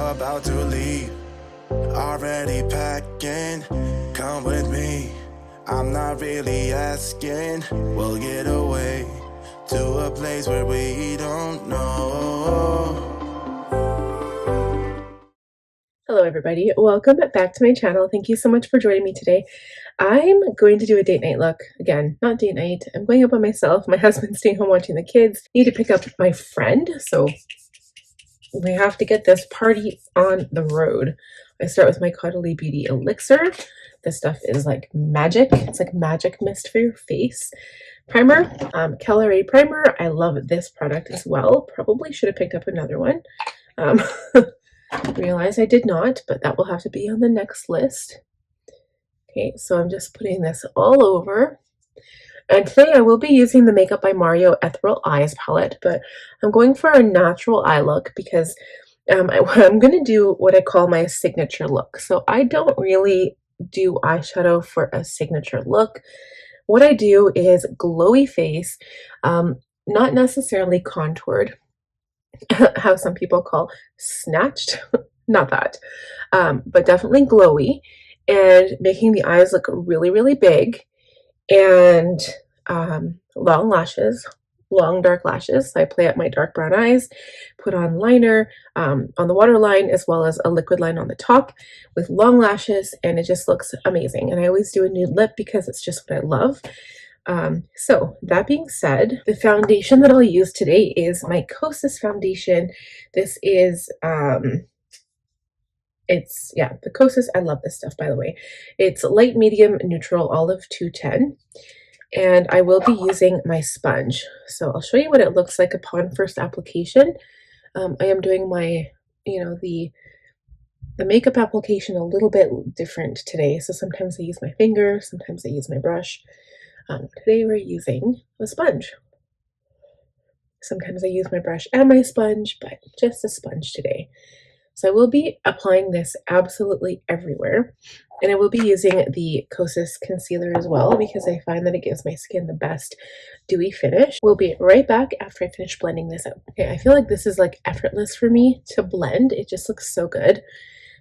about to leave. Already packing, come with me. I'm not really asking. We'll get away to a place where we don't know. Hello everybody, welcome back to my channel. Thank you so much for joining me today. I'm going to do a date night look. Again, not date night. I'm going out by myself. My husband's staying home watching the kids. Need to pick up my friend, so we have to get this party on the road. I start with my Caudalie Beauty Elixir. This stuff is like magic. It's like magic mist for your face. Primer, Caliray primer. I love this product as well. Probably should have picked up another one. Realize I did not, but that will have to be on the next list. Okay, so I'm just putting this all over. And today I will be using the Makeup by Mario Ethereal Eyes palette, but I'm going for a natural eye look because I'm going to do what I call my signature look. So I don't really do eyeshadow for a signature look. What I do is glowy face, not necessarily contoured, how some people call snatched, not that, but definitely glowy, and making the eyes look really, really big, and long lashes, long dark lashes. So I play up my dark brown eyes, put on liner on the waterline as well as a liquid line on the top with long lashes, and it just looks amazing. And I always do a nude lip because it's just what I love. So that being said, the foundation that I'll use today is my Kosas foundation. This is, the Kosas. I love this stuff, by the way. It's light, medium, neutral, olive 210. And I will be using my sponge. So I'll show you what it looks like upon first application. I am doing my, the makeup application a little bit different today. So sometimes I use my finger, sometimes I use my brush. Today we're using a sponge. Sometimes I use my brush and my sponge, but just a sponge today. So I will be applying this absolutely everywhere. And I will be using the Kosas concealer as well because I find that it gives my skin the best dewy finish. We'll be right back after I finish blending this out. Okay, I feel like this is like effortless for me to blend. It just looks so good.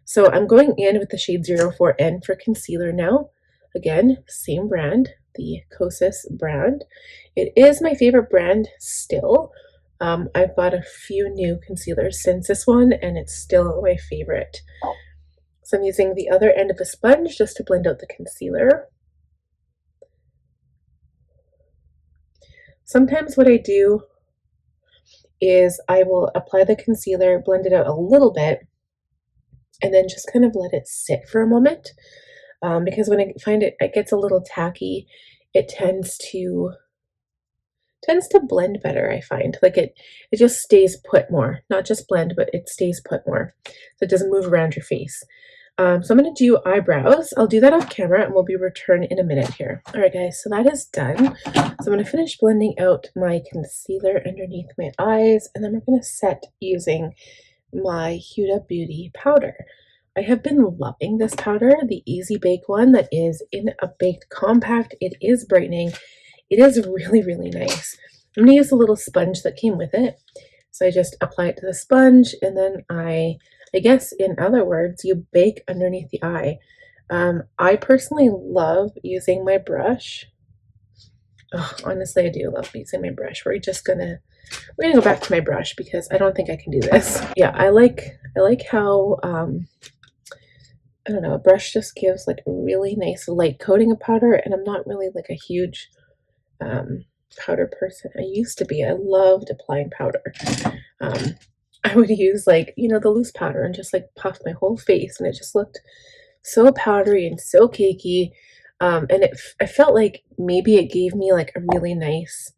So I'm going in with the shade 04N for concealer now. Again, same brand, the Kosas brand. It is my favorite brand still. I've bought a few new concealers since this one, and it's still my favorite. So I'm using the other end of a sponge just to blend out the concealer. Sometimes what I do is I will apply the concealer, blend it out a little bit, and then just kind of let it sit for a moment. Because when I find it gets a little tacky, it tends to blend better, I find. Like it just stays put more. Not just blend, but it stays put more. So it doesn't move around your face. So I'm going to do eyebrows. I'll do that off camera and we'll be returned in a minute here. All right, guys, so that is done. So I'm going to finish blending out my concealer underneath my eyes, and then we're going to set using my Huda Beauty powder. I have been loving this powder, the Easy Bake one that is in a baked compact. It is brightening. It is really, really nice. I'm going to use a little sponge that came with it. So I just apply it to the sponge, and then I guess in other words, you bake underneath the eye. I personally love using my brush. Oh, honestly, I do love using my brush. We're gonna go back to my brush because I don't think I can do this. Yeah, I like how I don't know, a brush just gives like a really nice light coating of powder, and I'm not really like a huge powder person. I used to be. I loved applying powder. I would use like, the loose powder and just like puff my whole face, and it just looked so powdery and so cakey. And I felt like maybe it gave me like a really nice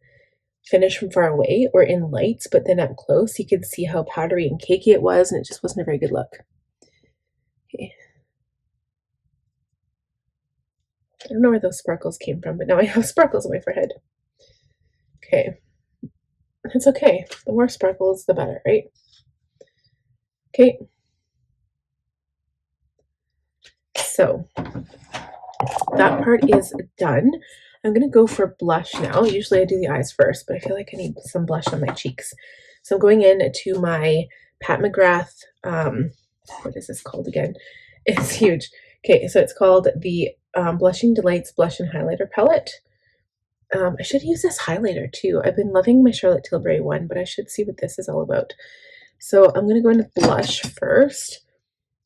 finish from far away or in lights, but then up close you could see how powdery and cakey it was, and it just wasn't a very good look. Okay. I don't know where those sparkles came from, but now I have sparkles on my forehead. Okay. It's okay. The more sparkles, the better, right? Okay. So that part is done. I'm going to go for blush now. Usually I do the eyes first, but I feel like I need some blush on my cheeks. So I'm going in to my Pat McGrath what is this called again? It's huge. Okay, so it's called the Blushing Delights Blush and Highlighter Palette. I should use this highlighter too. I've been loving my Charlotte Tilbury one, but I should see what this is all about. So I'm going to go into blush first.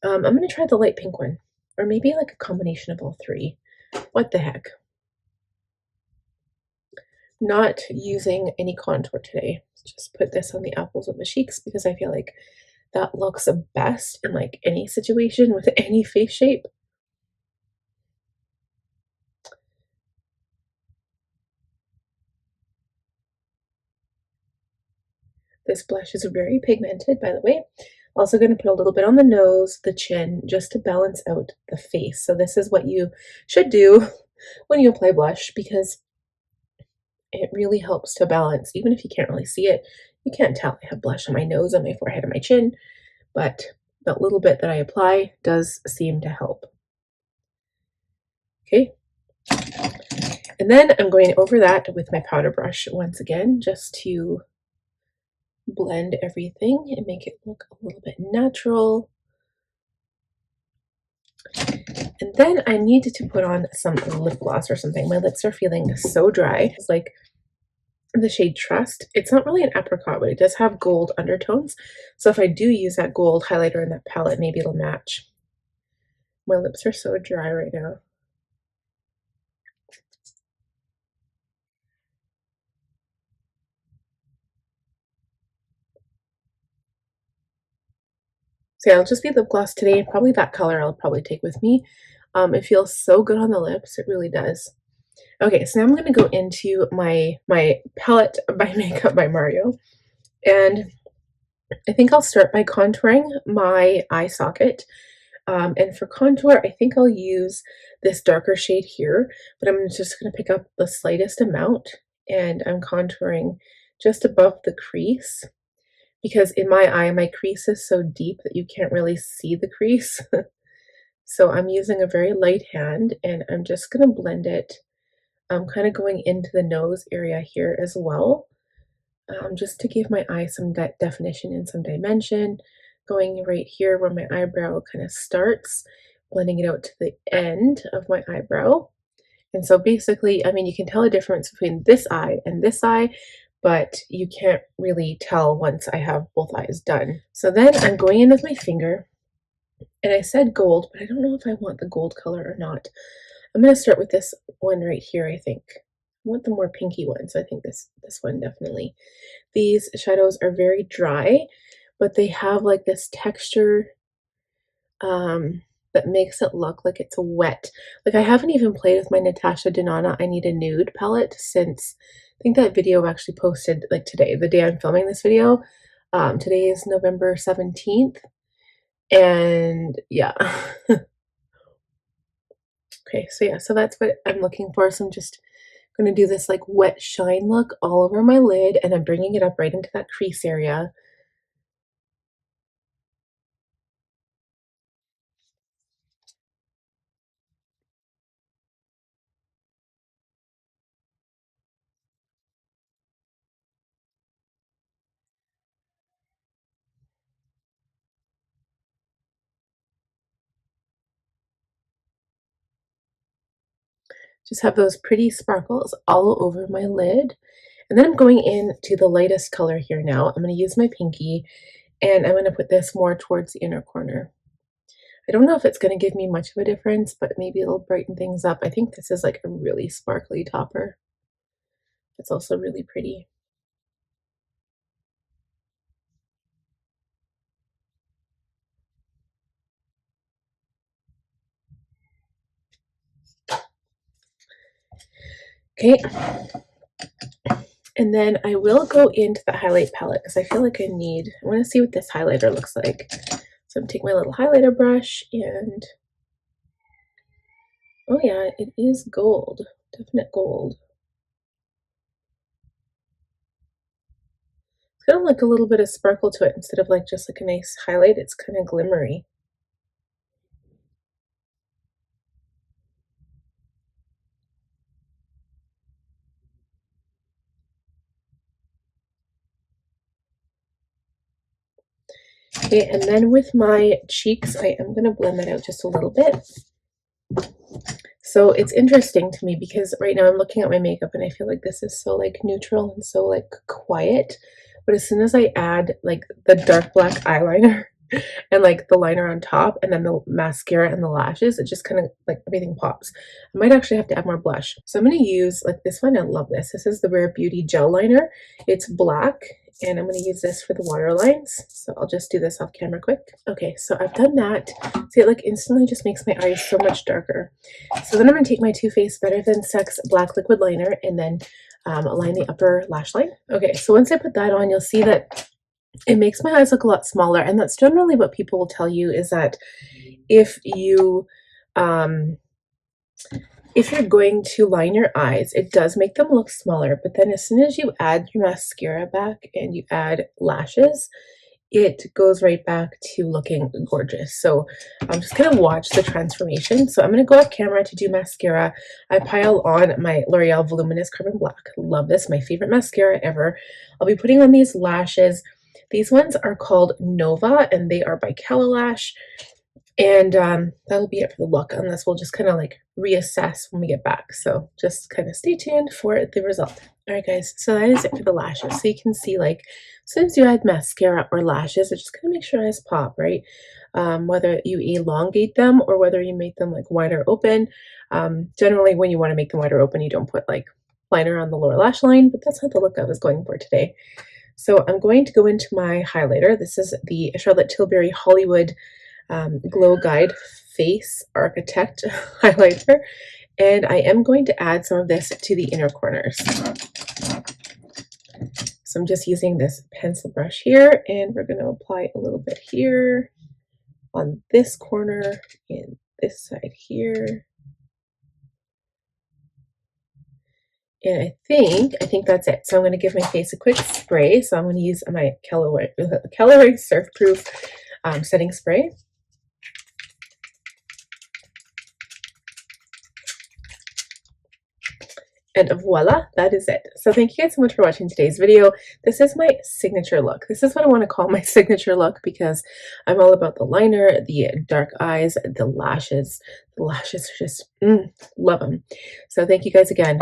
I'm going to try the light pink one, or maybe like a combination of all three. What the heck? Not using any contour today. Just put this on the apples of the cheeks because I feel like that looks best in like any situation with any face shape. This blush is very pigmented, by the way. Also going to put a little bit on the nose, the chin, just to balance out the face. So this is what you should do when you apply blush, because it really helps to balance. Even if you can't really see it, you can't tell I have blush on my nose, on my forehead, on my chin, but that little bit that I apply does seem to help. Okay. And then I'm going over that with my powder brush once again, just to blend everything and make it look a little bit natural. And then I need to put on some lip gloss or something. My lips are feeling so dry. It's like the shade Trust. It's not really an apricot, but it does have gold undertones. So if I do use that gold highlighter in that palette, maybe it'll match. My lips are so dry right now. So yeah, I'll just be lip gloss today. Probably that color I'll probably take with me. It feels so good on the lips. It really does. Okay, so now I'm going to go into my palette by Makeup by Mario. And I think I'll start by contouring my eye socket. And for contour, I think I'll use this darker shade here, but I'm just going to pick up the slightest amount, and I'm contouring just above the crease, because in my eye, my crease is so deep that you can't really see the crease. So I'm using a very light hand, and I'm just going to blend it. I'm kind of going into the nose area here as well, just to give my eye some definition and some dimension. Going right here where my eyebrow kind of starts, blending it out to the end of my eyebrow. And so basically, I mean, you can tell a difference between this eye and this eye, but you can't really tell once I have both eyes done. So then I'm going in with my finger, and I said gold, but I don't know if I want the gold color or not. I'm going to start with this one right here, I think. I want the more pinky one, so I think this one definitely. These shadows are very dry, but they have like this texture that makes it look like it's wet. Like I haven't even played with my Natasha Denona I Need a Nude palette since, I think that video actually posted like today, the day I'm filming this video. Today is November 17th, and yeah. Okay, so yeah, so that's what I'm looking for. So I'm just going to do this like wet shine look all over my lid, and I'm bringing it up right into that crease area. Just have those pretty sparkles all over my lid. And then I'm going into the lightest color here now. I'm going to use my pinky, and I'm going to put this more towards the inner corner. I don't know if it's going to give me much of a difference, but maybe it'll brighten things up. I think this is like a really sparkly topper. It's also really pretty. Okay. And then I will go into the highlight palette because I feel like I want to see what this highlighter looks like. So I'm taking my little highlighter brush, and oh yeah, it is gold, definite gold. It's got like a little bit of sparkle to it instead of like just like a nice highlight. It's kind of glimmery. Okay, and then with my cheeks, I am going to blend that out just a little bit. So it's interesting to me because right now I'm looking at my makeup and I feel like this is so like neutral and so like quiet. But as soon as I add like the dark black eyeliner and like the liner on top and then the mascara and the lashes, it just kind of like everything pops. I might actually have to add more blush. So I'm going to use like this one. I love this. This is the Rare Beauty gel liner. It's black and I'm going to use this for the waterlines. So I'll just do this off camera quick. Okay, so I've done that. See, it like instantly just makes my eyes so much darker. So then I'm going to take my Too Faced Better Than Sex black liquid liner and then align the upper lash line. Okay, so once I put that on, you'll see that it makes my eyes look a lot smaller, and that's generally what people will tell you is that if you're going to line your eyes, it does make them look smaller, but then as soon as you add your mascara back and you add lashes, it goes right back to looking gorgeous. So I'm just going to watch the transformation. So I'm going to go off camera to do mascara. I pile on my L'Oreal Voluminous Carbon Black. Love this, my favorite mascara ever. I'll be putting on these lashes. These ones are called Nova and they are by Cala. And that'll be it for the look, unless we'll just kind of like reassess when we get back. So just kind of stay tuned for the result. All right, guys, so that is it for the lashes. So you can see, like, as soon as you add mascara or lashes, it just kind of makes your eyes pop, right? Whether you elongate them or whether you make them like wider open. Generally, when you want to make them wider open, you don't put like liner on the lower lash line, but that's not the look I was going for today. So I'm going to go into my highlighter. This is the Charlotte Tilbury Hollywood Glow Guide Face Architect highlighter, and I am going to add some of this to the inner corners. So I'm just using this pencil brush here, and we're going to apply a little bit here on this corner and this side here. And I think that's it. So I'm going to give my face a quick spray. So I'm going to use my Caliray Surf Proof setting spray. And voila, that is it. So thank you guys so much for watching today's video. This is my signature look. This is what I want to call my signature look because I'm all about the liner, the dark eyes, the lashes. The lashes are just, love them. So thank you guys again.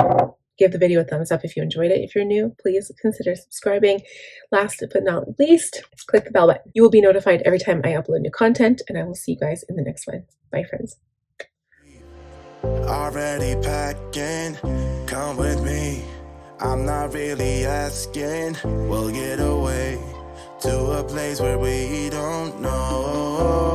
Give the video a thumbs up if you enjoyed it. If you're new, please consider subscribing. Last but not least, click the bell button. You will be notified every time I upload new content, and I will see you guys in the next one. Bye, friends. Already packing, come with me. I'm not really asking. We'll get away to a place where we don't know.